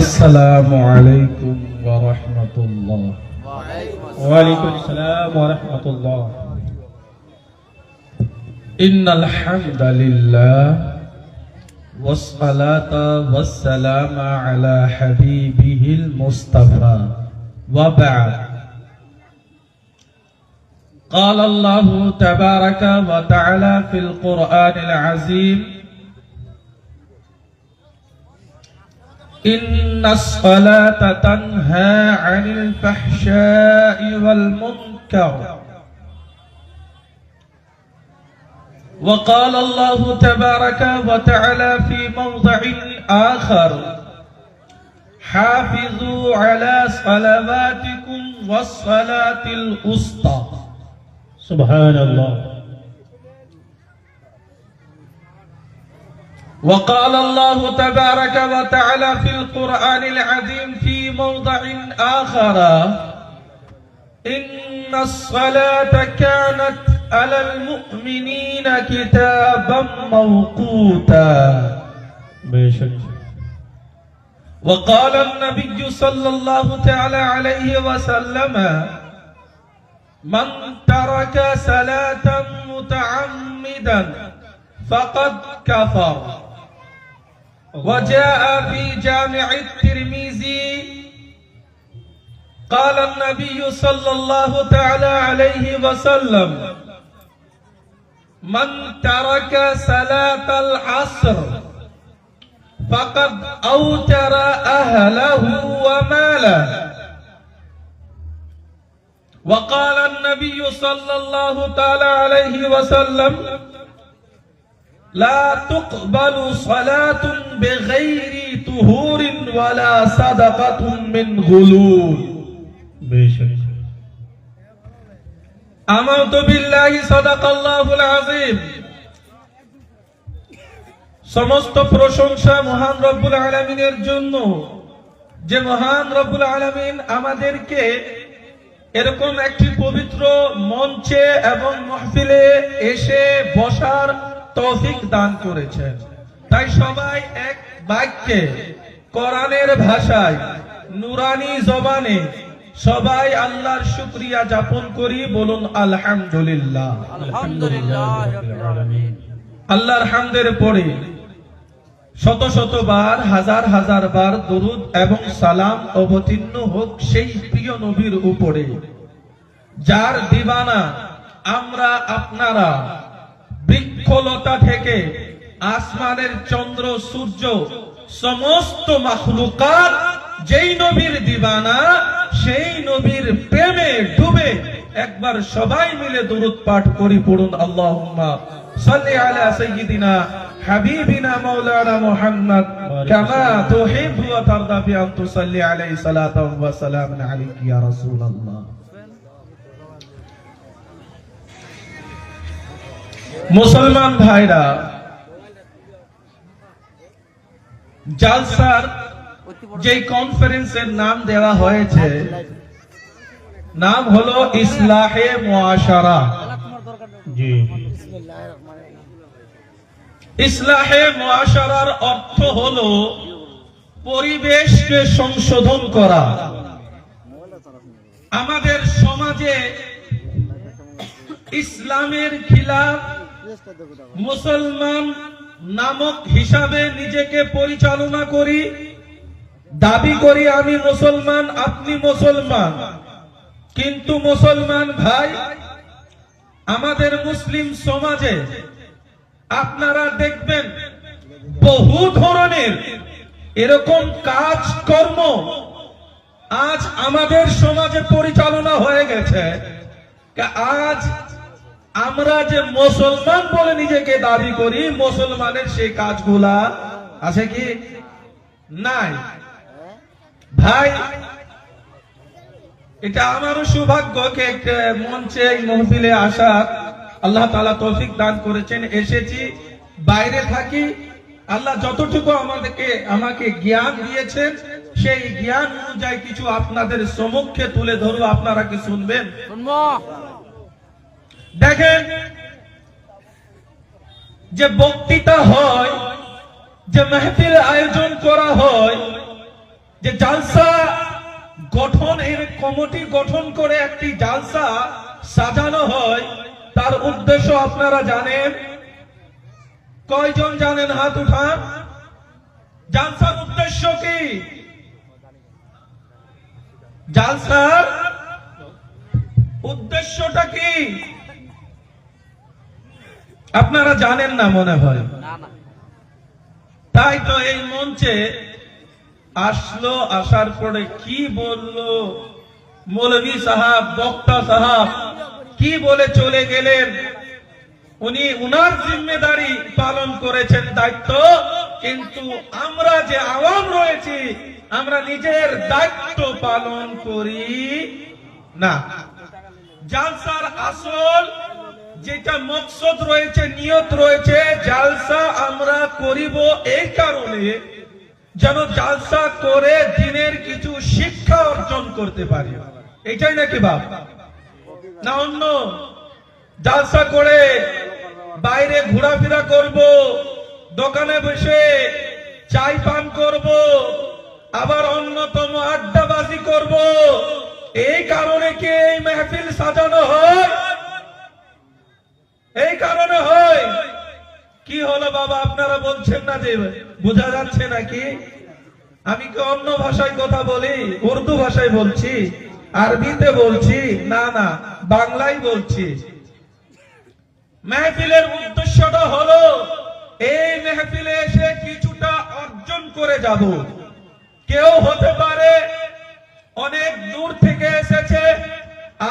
আসসালামু আলাইকুম ওয়া রাহমাতুল্লাহ। ওয়া আলাইকুম আসসালাম ওয়া রাহমাতুল্লাহ। ইন্নাল হামদালিল্লাহ ওয়াস সালাতু ওয়াস সালামু আলা হাবিবিহিল মুস্তাফা ওয়া বা'দ। قال الله تبارك وتعالى في القرآن العظيم إن الصلاة تنهى عن الفحشاء والمنكر. وقال الله تبارك وتعالى في موضع آخر حافظوا على صلواتكم والصلاة الوسطى. সুবহানাল্লাহ। وقال الله تبارك وتعالى في القرآن العظيم في موضع آخر إن الصلاة كانت على المؤمنين كتابا موقوتا. বেশক। وقال النبي صلى الله تعالى عليه وسلم من ترك صلاة متعمدا فقد كفر. وجاء في جامع الترمذي قال النبي صلى الله تعالى عليه وسلم من ترك صلاة العصر فقد أوتر أهله وماله. وقال النبي صلى الله تعالى عليه وسلم لا تقبل صلاة بغير طهور ولا صدقة من غلول. বেশক। آمنت بالله صدق الله العظيم. সমস্ত প্রশংসা মহান রব্বুল আলামিনের জন্য, যে মহান রব্বুল আলামিন আমাদেরকে এরকম একটি পবিত্র মঞ্চে এবং মাহফিলে এসে বসার তৌফিক দান করেছেন। তাই সবাই এক বাক্যে কোরআনের ভাষায় নুরানি জবানে সবাই আল্লাহর শুকরিয়া যাপন করি, বলুন আলহামদুলিল্লাহ। আলহামদুলিল্লাহ রাব্বিল আলামিন। আল্লাহর হামদের পরে শত শত বার, হাজার হাজার বার দরুদ এবং সালাম অবতীর্ণ হোক সেই প্রিয় নবীর উপরে, যার দিবানা আমরা আপনারা বৃক্ষলতা থেকে আসমানের চন্দ্র সূর্য সমস্ত মাখলুকাত যেই নবীর দিবানা, সেই নবীর প্রেমে ডুবে একবার সবাই মিলে দরুদ পাঠ করি, পড়ুন আল্লাহুম্মা সাল্লি আলা সাইয়্যিদিনা হাবিবিনা মাওলানা মুহাম্মদ কামা তুহিব্বু ওয়া তারদা বি আন তুসাল্লি আলাইহি সালাতাও ওয়া সালামুন আলাইকা ইয়া রাসূলুল্লাহ। মুসলমান ভাইরা, জালসার যে কনফারেন্সের নাম দেওয়া হয়েছে, নাম হলো ইসলাহে মুআশারা। জি। ইসলাহে মুআশারার অর্থ হলো পরিবেশকে সংশোধন করা। আমাদের সমাজে ইসলামের খিলাফ মুসলমান নামক হিসাবে নিজেকে পরিচালনা করি, দাবি করি আমি মুসলমান, আপনি মুসলমান, কিন্তু মুসলমান ভাই, আমাদের মুসলিম সমাজে আপনারা দেখবেন বহু ধরনের এরকম কাজকর্ম আজ আমাদের সমাজে পরিচালনা হয়ে গেছে। আজ আমরা যে মুসলমান বলে নিজেকে দাবি করি, মুসলমানের সেই কাজগুলা আছে কি নাই? ভাই, এটা আমারও সৌভাগ্যকে একটা মঞ্চে মহফিলে আসার আল্লাহ তাআলা তৌফিক দান করেছেন। এসেছি, বাইরে থাকি, আল্লাহ যতটুকু আমাকে জ্ঞান দিয়েছেন সেই জ্ঞান অনুযায়ী কিছু আপনাদের সম্মুখে তুলে ধরবো, আপনারা কি শুনবেন? দেখেন, যে বক্তৃতা হয়, যে মাহফিল আয়োজন করা হয়, যে জালসা গঠনের কমিটি গঠন করে একটি জালসা সাজানো হয়, তার উদ্দেশ্য আপনারা জানেন? কয়জন জানেন? হাত উঠান। জালসার উদ্দেশ্য কি? জালসার উদ্দেশ্যটা কি আপনারা জানেন না মনে হয়। তাই তো এই মঞ্চে আসলো, আসার পরে কি বললো মৌলভী সাহাব, বক্তা সাহাব কি বলে চলে গেলেন। উনি উনার জিম্মেদারি পালন করেছেন, দায়িত্ব। কিন্তু আমরা যে আওয়াম রয়েছি, আমরা নিজের দায়িত্ব পালন করি না। জালসার আসল যেটা মকসদ রয়েছে, নিয়ত রয়েছে, জালসা আমরা করিব এই কারণে যেন জালসা করে দিনের কিছু শিক্ষা অর্জন করতে পারি। এটাই নাকি বাপ? না অন্য? জালসা করে বাইরে ঘোরাফেরা করব, দোকানে বসে চাই পান করব, আবার অন্যতম আড্ডাবাজি করব, এই কারণে কি এই মেহফিল সাজানো হয়? এই কারণে হয়। কি হলো বাবা, আপনারা বলছেন না যে বোঝা যাচ্ছে নাকি? আমি কি অন্য ভাষায় কথা বলি? উর্দু ভাষায় বলছি, আরবিতে বলছি? না না, বাংলায় বলছি। মেহফিলের উদ্দেশ্যটা হলো এই মেহফিলে এসে কিছুটা অর্জন করে যাব। কেউ হতে পারে অনেক দূর থেকে এসেছে,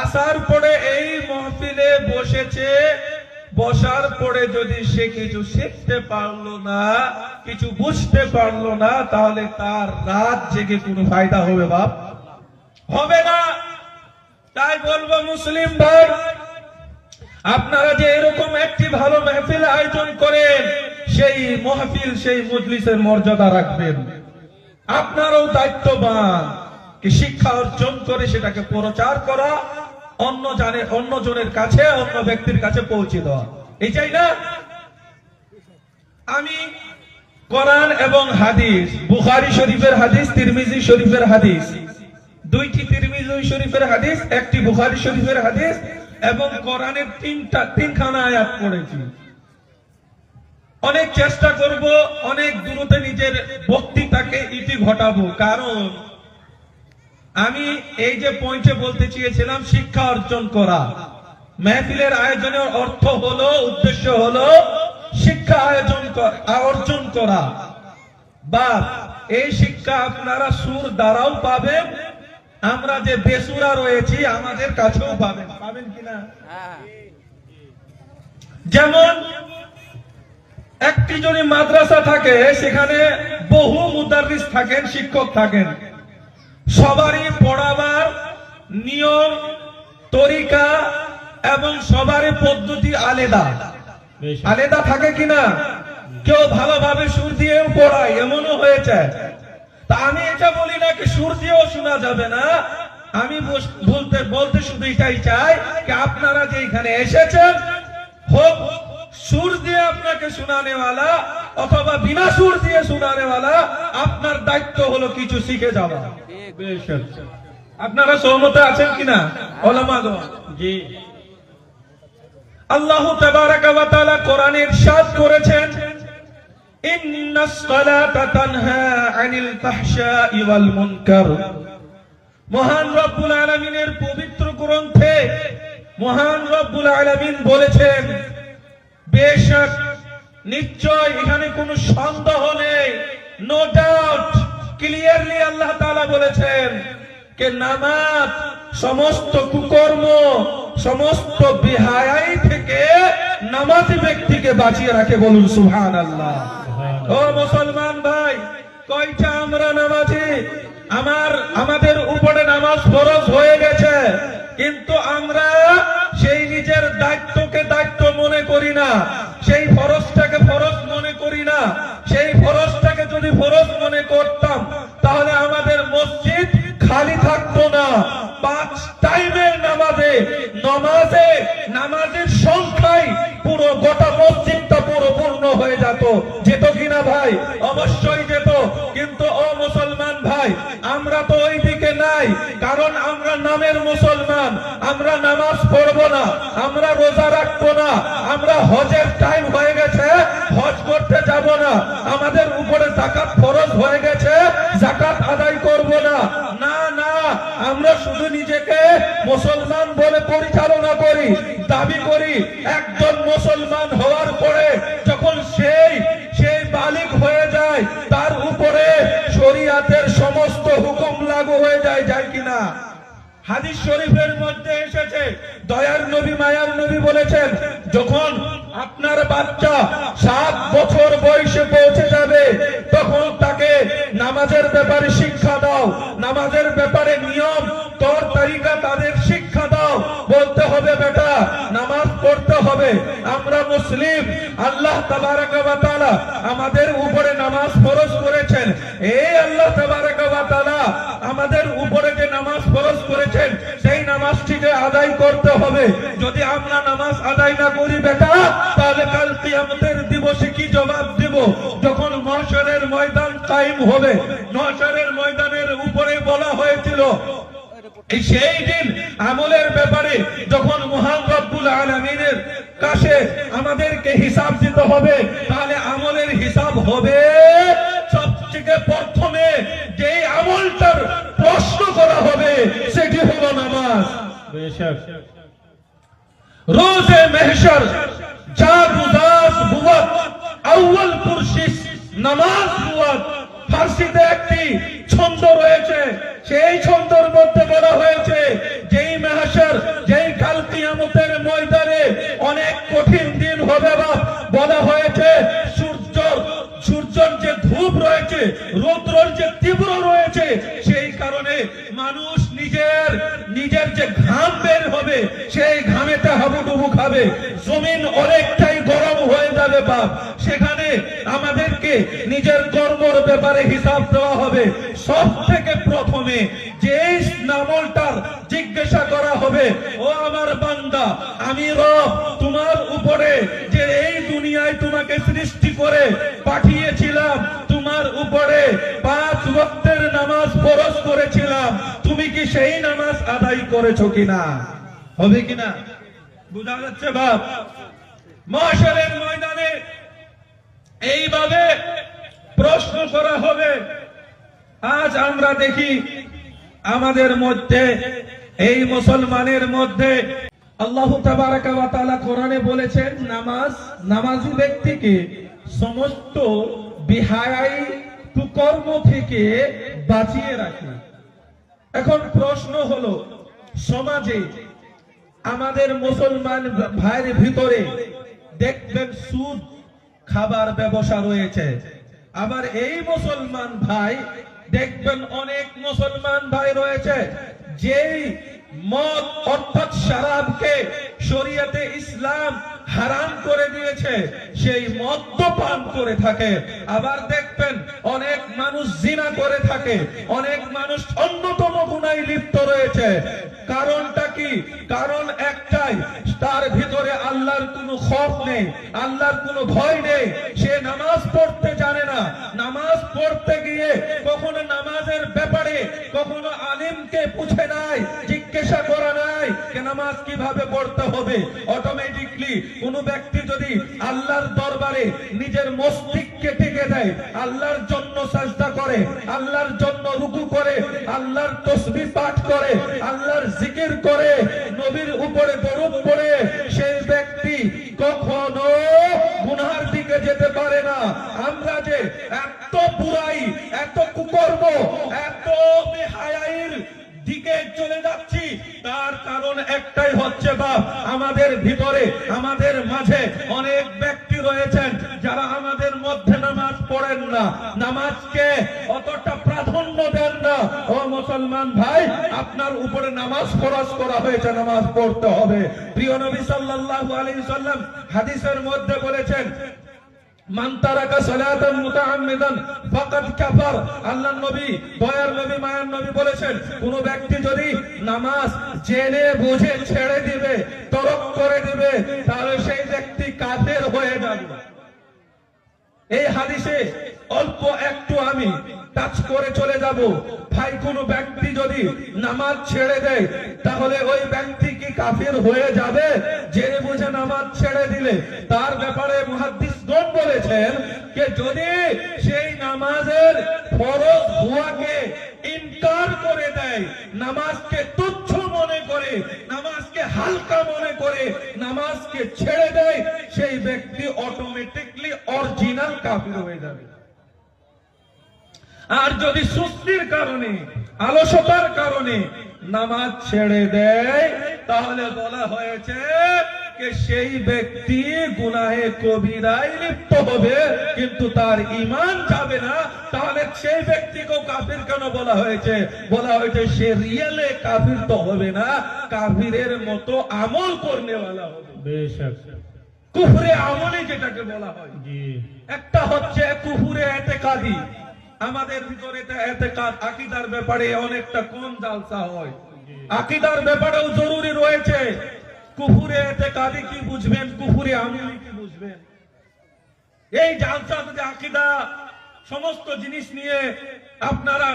আসার পরে এই মাহফিলে বসেছে, বসার পরে যদি সে কিছু শিখতে পারলো না, কিছু বুঝতে পারলো না, তাহলে তার রাত জেগে কোনো ফায়দা হবে বাপ? হবে না। তাই বলবো মুসলিম ভাই, আপনারা যে এরকম একটি ভালো মাহফিল আয়োজন করেন, সেই মাহফিল, সেই মজলিসের মর্যাদা রাখবেন। আপনারও দায়িত্ববান কি শিক্ষা অর্জন করে সেটাকে প্রচার করা, অন্যজনের কাছে, অন্য ব্যক্তির কাছে পৌঁছে দেওয়া। এটাই না? আমি কোরআন এবং হাদিস, বুখারী শরীফের হাদিস, তিরমিজি শরীফের হাদিস, দুইটি তিরমিজি শরীফের হাদিস, একটি বুখারী শরীফের হাদিস এবং কোরআনের তিনখানা আয়াত পড়েছি। অনেক চেষ্টা করব, অনেক দূরতে নিজের বক্তৃতাকে ইতি ঘটাবো, কারণ আমি এই যে পয়েন্টে বলতে চেয়েছিলাম, শিক্ষা অর্জন করা। মেহফিলের আয়োজনের অর্থ হলো, উদ্দেশ্য হলো শিক্ষা অর্জন করা। বা এই শিক্ষা আপনারা সুর দ্বারাও পাবেন, আমরা যে বেসুরা রয়েছি আমাদের কাছেও পাবেন। পাবেন কিনা? যেমন একটি যদি মাদ্রাসা থাকে, সেখানে বহু মুদাররিস থাকেন, শিক্ষক থাকেন। সবারই পড়াবার নিয়ম, তরিকা এবং সবারই পদ্ধতি আলাদা আলাদা থাকে কিনা? কেউ ভালোভাবে সুর দিয়েও পড়ায়, এমনও হয়েছে। তা আমি এটা বলি না কি সুর দিয়েও শোনা যাবে না। আমি বলতে শুধু এটাই চাই যে আপনারা যে এখানে এসেছেন, হোক সুর দিয়ে আপনাকে শোনানেওয়ালা অথবা বিনা সুর দিয়ে শোনানেওয়ালা, আপনার দায়িত্ব হলো কিছু শিখে যাওয়া। আপনারা সহমত আছেন কিনা ওলামাগণ? জি। আল্লাহ তাবারাকা ওয়া তাআলা কোরআনে ইরশাদ করেছেন, ইন্নাস সালাতা তানহা আনিল ফাহশাই ওয়াল মুনকার। মহান রব্বুল আলামিনের পবিত্র গ্রন্থে মহান রব্বুল আলামিন বলেছেন, বেশক, নিশ্চয়, এখানে কোনো সন্দেহ নেই, নো ডাউট, ক্লিয়ারলি আল্লাহ তাআলা বলেছেন যে নামাজ সমস্ত কুকর্ম, সমস্ত বেহায়াই থেকে নামাজি ব্যক্তিকে বাঁচিয়ে রাখে। বলুন সুবহানাল্লাহ। ও মুসলমান ভাই, কয়টা আমরা নামাজি? আমাদের উপরে নামাজ ফরজ হয়ে গেছে, কিন্তু আমরা সেই নিজের দায়িত্বকে দায়িত্ব মনে করি না, সেই ফরজটাকে ফরজ মনে করি না। সেই ফরজটাকে যদি ফরজ মনে করতাম, তাহলে আমাদের মসজিদ খালি থাকতো না। 5 টাইমের নামাজের সংখ্যায় পুরো গোটা মসজিদটা পুরো পূর্ণ হয়ে যেত। যেত কিনা ভাই? অবশ্যই যেত। কিন্তু ও মুসলমান ভাই, আমরা তো ওই দিকে নাই, কারণ আমরা নামের মুসলমান। আমরা নামাজ পড়বো না, আমরা রোজা রাখবো না, আমরা হজের টাইম হয়ে গেছে, হজ করতে যাব না, আমাদের উপরে যাকাত ফরজ হয়ে গেছে, যাকাত আদায় করব না। না না, আমরা শুধু নিজেকে মুসলমান বলে পরিচালনা করি, দাবি করি। একজন মুসলমান হওয়ার পরে যখন সেই বালিগ হয়ে যায়, তার উপরে শরীয়তের সমস্ত হুকুম লাগু হয়ে যায়, যায় কিনা? হাদিস শরীফের মধ্যে এসেছে, দয়ার নবী মায়ার নবী বলেছেন, যখন আপনার বাচ্চা 7 বছর বয়সে পৌঁছে যাবে, তখন তাকে নামাজের ব্যাপারে শিক্ষা দাও, নামাজের ব্যাপারে নিয়ম তর তরিকা তাদের শিক্ষা দাও। বলতে হবে বেটা নামাজ পড়তে হবে। আমরা মুসলিম, আল্লাহ তাবারক ওয়া তাআলা আমাদের উপরে নামাজ ফরজ করেছেন। এই আল্লাহ তাবারক ওয়া তাআলা আমাদের উপরে যে নামাজ ফরজ করেছেন, সেই নামাজটিকে আদায় করতে হবে। যদি আমরা নামাজ আদায় না করি বেটা, তাহলে কাল কিয়ামতের দিবসে কি জবাব দেব? যখন মাহশরের ময়দান কায়েম হবে, মাহশরের ময়দানের উপরে বলা হয়েছিল, সেই দিন আমলের ব্যাপারে যখন মহান রব্বুল আলামিনের কাছে আমাদেরকে হিসাব দিতে হবে, তাহলে আমলের হিসাব হবে সবথেকে প্রথমে যে আমলটার প্রশ্ন করা হবে সেটি হলো নামাজ। बेशक রোজে মেহশর যা গুদাস বুয়াত আউয়াল পুরশিস নামাজ বুয়াত। ফার্সিতে একটি ছন্দ রয়েছে, সেই ছন্দের মধ্যে বলা হয়েছে, যেই মেহশর, যেই কাল কিয়ামতের ময়দানে অনেক কঠিন দিন হবে, বা বলা হয়েছে সূর্যের যে ধূপ রয়েছে, রৌদ্রের যে তীব্র রয়েছে, সেই কারণে মানুষ নিজের যে ঘাম বের হবে, সেই ঘামেতে হাবুডুবু খাবে, জমিন অনেকটাই গরম হয়ে যাবে বাপ। সেখানে আমাদেরকে নিজের কর্মর ব্যাপারে হিসাব দেওয়া হবে। সব থেকে প্রথমে যে আমলটার জিজ্ঞাসা করা হবে, ও আমার বান্দা, আমি রব তোমার উপরে যে এই দুনিয়ায় তোমাকে সৃষ্টি করে পাঠিয়েছিলাম, তোমার উপরে 5 ওয়াক্তের নামাজ ফরজ করেছিলাম, তুমি কি সেই নামাজ আদায় করেছো কিনা? হবে কিনা? বুঝা যাচ্ছে বাপ? মাহশরের ময়দানে এইভাবে প্রশ্ন করা হবে। আজ আমরা দেখি আমাদের মধ্যে, এই মুসলমানের মধ্যে, আল্লাহ তাবারক ওয়া তাআলা কোরআনে বলেছেন, নামাজি ব্যক্তিকে সমস্ত বেহায়াই কুকর্ম থেকে বাঁচিয়ে রাখে। এখন প্রশ্ন হলো, সমাজে আমাদের মুসলমান ভাইয়ের ভিতরে দেখবেন সুদ খাবার ব্যবসা রয়েছে। আবার এই মুসলমান ভাই দেখবেন অনেক মুসলমান ভাই রয়েছে যেই মদ অর্থাৎ শরাবকে শরীয়তে ইসলাম হারাম করে দিয়েছে, সেই মদ্যপান করে থাকে। আবার দেখবেন অনেক মানুষ জিনা করে থাকে, অনেক মানুষ অন্যতম গুনাহে লিপ্ত রয়েছে। কারণটা কি? কারণ একটাই, তার ভিতরে আল্লাহর কোনো খৌফ নেই, আল্লাহর কোনো ভয় নেই। সে নামাজ পড়তে জানে না, নামাজ পড়তে গিয়ে কখনো নামাজের ব্যাপারে কখনো আলিমকে পুছে নাই, জিজ্ঞাসা করা নাই যে নামাজ কিভাবে পড়তে হবে। অটোমেটিকলি কোন ব্যক্তি যদি আল্লাহর দরবারে নিজের মস্তিষ্ককে টিকে দেয়, আল্লাহর জন্য সাজদা করে, আল্লাহর জন্য রুকু করে, আল্লাহর তাসবিহ পাঠ করে, আল্লাহর জিকির করে, নবীর উপরে দরুদ পড়ে, সেই ব্যক্তি কখনো গুনাহের দিকে যেতে পারে না। আমরা যে এত বুরাই, এত কুকর্ম, এত বেহায়াইর দিকে চলে যাচ্ছি, তার কারণ একটাই হচ্ছে বাপ, আমাদের ভিতরে, আমাদের মাঝে অনেক ব্যক্তি রয়েছেন যারা আমাদের মধ্যে নামাজ পড়েন না, নামাজকে অতটা প্রাধান্য দেন না। ও মুসলমান ভাই, আপনার উপরে নামাজ ফরজ করা হয়েছে, নামাজ পড়তে হবে। প্রিয় নবী সাল্লাল্লাহু আলাইহি সাল্লাম হাদিসের মধ্যে বলেছেন, মান তারাকা সালাতান মুতাআম্মিদান ফাকাদ কাফার। আল্লাহর নবী, দয়ার নবী, মায়ার নবী বলেছেন, কোন ব্যক্তি যদি নামাজ জেনে বুঝে ছেড়ে দিবে, তরক করে দিবে, তাহলে সেই ব্যক্তি কাফের হয়ে যাবে। এই হাদিসে অল্প একটু আমি টাচ করে চলে যাব। ভাই, কোন ব্যক্তি যদি নামাজ ছেড়ে দেয় তাহলে ওই ব্যক্তি কি কাফির হয়ে যাবে? জেনে বুঝে নামাজ ছেড়ে দিলে তার ব্যাপারে মুহাদ্দিসগণ বলেছেন যে যদি সেই নামাজের ফরজ হওয়াকে ইনকার করে দেয়, নামাজকে তুচ্ছ মনে করে, নামাজকে হালকা মনে করে নামাজকে ছেড়ে দেয়, সেই ব্যক্তি অটোমেটিকলি অরিজিনাল কাফির হয়ে যাবে। আর যদি সুস্তির কারণে, অলসতার কারণে নামাজ ছেড়ে দেয় তাহলে বলা হয়েছে যে সেই ব্যক্তি গুনাহে কবিরায় লিপ্ত হবে, কিন্তু তার ঈমান যাবে না। তাহলে সেই ব্যক্তিকেও কাফির কেন বলা হয়েছে? বলা হয়েছে সে রিয়েলে কাফির তো হবে না, কাফিরের মতো আমল করনেওয়ালা হবে। বেশক। কুফরে আমলি যেটাকে বলা হয়, জি। একটা হচ্ছে কুফরে এতেকাদি। আমাদের ভিতরে এতেকাদ আকীদার ব্যাপারে অনেকটা কম জালসা হয়। আকীদার ব্যাপারেও জরুরি রয়েছে। কুফরে এতেকাদি কি বুঝবেন, কুফরে আমলি কি বুঝবেন? এই জালসা যদি আকীদা সমস্ত জিনিস নিয়ে আপনারা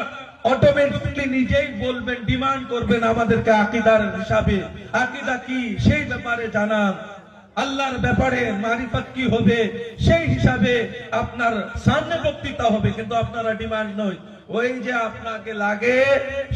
অটোমেটিকলি নিজেই বলবেন, ডিমান্ড করবেন আমাদেরকে আকীদার হিসাবে, আকীদা কি সেই ব্যাপারে জানান, আল্লাহর ব্যাপারে মারিফত কি হবে সেই হিসাবে আপনার সামনে বক্তৃতা হবে, কিন্তু আপনারা ডিমান্ড নয়, ওই যে আপনাকে লাগে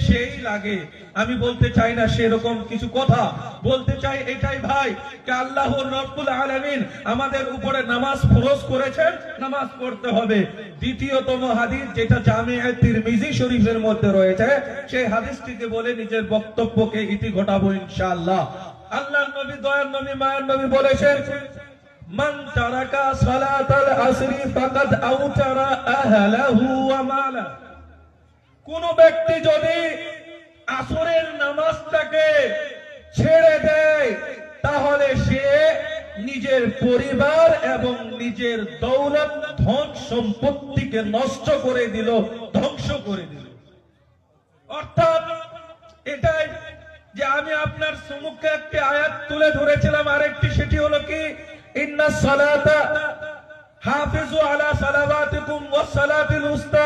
সেই লাগে। আমি বলতে চাই না সেরকম কিছু কথা, বলতে চাই এটাই ভাই যে আল্লাহ রব্বুল আলামিন আমাদের উপরে নামাজ ফরজ করেছেন, নামাজ পড়তে হবে। দ্বিতীয়তম হাদিস যেটা জামিআ তিরমিজি শরীফের মধ্যে রয়েছে, সেই হাদিসটিকে বলে নিজের বক্তব্যকে ইতি ঘটাবো ইনশাআল্লাহ। আল্লাহর নবী, দয়ার নবী, মায়ার নবী বলেছেন, মান তারাকা সালাতাল আসরি ফাকাদ আউতারা আহলাহু ওয়া মালা। কোন ব্যক্তি যদি আসরের নামাজটাকে ছেড়ে দেয় তাহলে সে নিজের পরিবার এবং নিজের দৌলত, ধন সম্পত্তিকে নষ্ট করে দিল, ধ্বংস করে দিল। অর্থাৎ এটাই যে আমি আপনার সম্মুখে একটি আয়াত তুলে ধরেছিলাম, আরেকটি সেটি হলো কি, ইন্নাস সালাতা হাফিজু আলা সালাওয়াতিকুম ওয়াস সালাতিল উস্তা।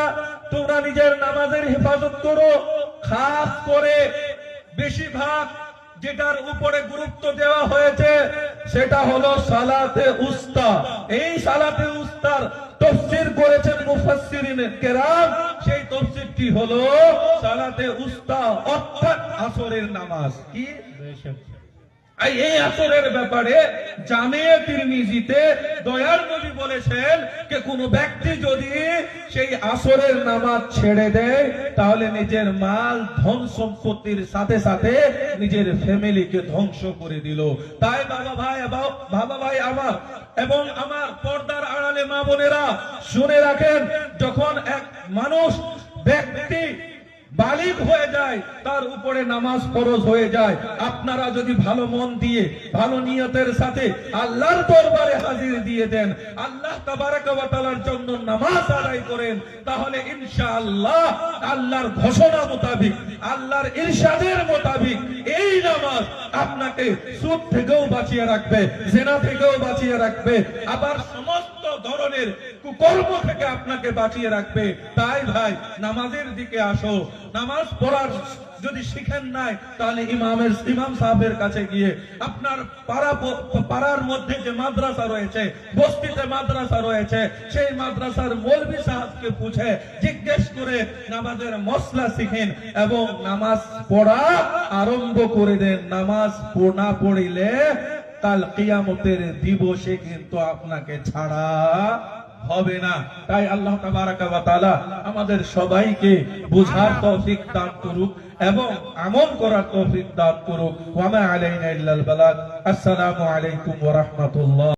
তোমরা নিজের নামাজের হেফাজত করো, খাস করে বেশিরভাগ যেটার উপরে গুরুত্ব দেওয়া হয়েছে সেটা হলো সালাতে উস্তা। এই সালাতে উস্তার তাফসীর করেছেন মুফাসসিরিন কেরাম। সেই তাফসীরটি হলো সালাতে উস্তা অর্থাৎ আসরের নামাজ। কি বেশক। এই আসরের ব্যাপারে জামিআ তিরমিজিতে দয়ার নবী বলেছেন যে কোন ব্যক্তি যদি সেই আসরের নামাজ ছেড়ে দেয় তাহলে নিজের মাল, ধন সম্পত্তির সাথে সাথে নিজের ফ্যামিলিকে ধ্বংস করে দিল। তাই বাবা ভাই আমার এবং আমার পর্দার আড়ালে মা বোনেরা শুনে রাখেন, যখন এক মানুষ ব্যক্তি বালিগ হয়ে যায় তার উপরে নামাজ ফরজ হয়ে যায়, আপনারা যদি ভালো মন দিয়ে, ভালো নিয়তের সাথে আল্লাহর দরবারে হাজির দিয়ে দেন, আল্লাহ তাবারক ওয়া তাআলার জন্য নামাজ আদায় করেন, তাহলে ইনশাআল্লাহ আল্লাহর ঘোষণা মোতাবেক, আল্লাহর ইরশাদের মোতাবেক এই নামাজ আপনাকে সুদ থেকেও বাঁচিয়ে রাখবে, জিনা থেকেও বাঁচিয়ে রাখবে, আবার সমস্ত ধরনের কুকর্ম থেকে আপনাকে বাঁচিয়ে রাখবে। তাই ভাই, নামাজের দিকে আসো। নামাজ পড়ার যদি শিখেন নাই তাহলে ইমাম সাহেবের কাছে গিয়ে, আপনার পাড়ার মধ্যে যে মাদ্রাসা রয়েছে, বস্তিতে মাদ্রাসা রয়েছে, সেই মাদ্রাসার মৌলভী সাহেবকে পুছে জিজ্ঞেস করে নামাজের মসলা শিখেন এবং নামাজ পড়া আরম্ভ করে দেন। নামাজ না পড়িলে কাল কিয়ামতের দিবসে কিন্তু আপনাকে ছাড়া হবে না। তাই আল্লাহ তাবারক ওয়া তাআলা আমাদের সবাইকে বুঝার তৌফিক দান করুক এবং আমল করার তৌফিক দান করুক। ওয়া মা আলাইনা ইল্লাল বালাগ। আসসালামু আলাইকুম ওয়া রাহমাতুল্লাহ।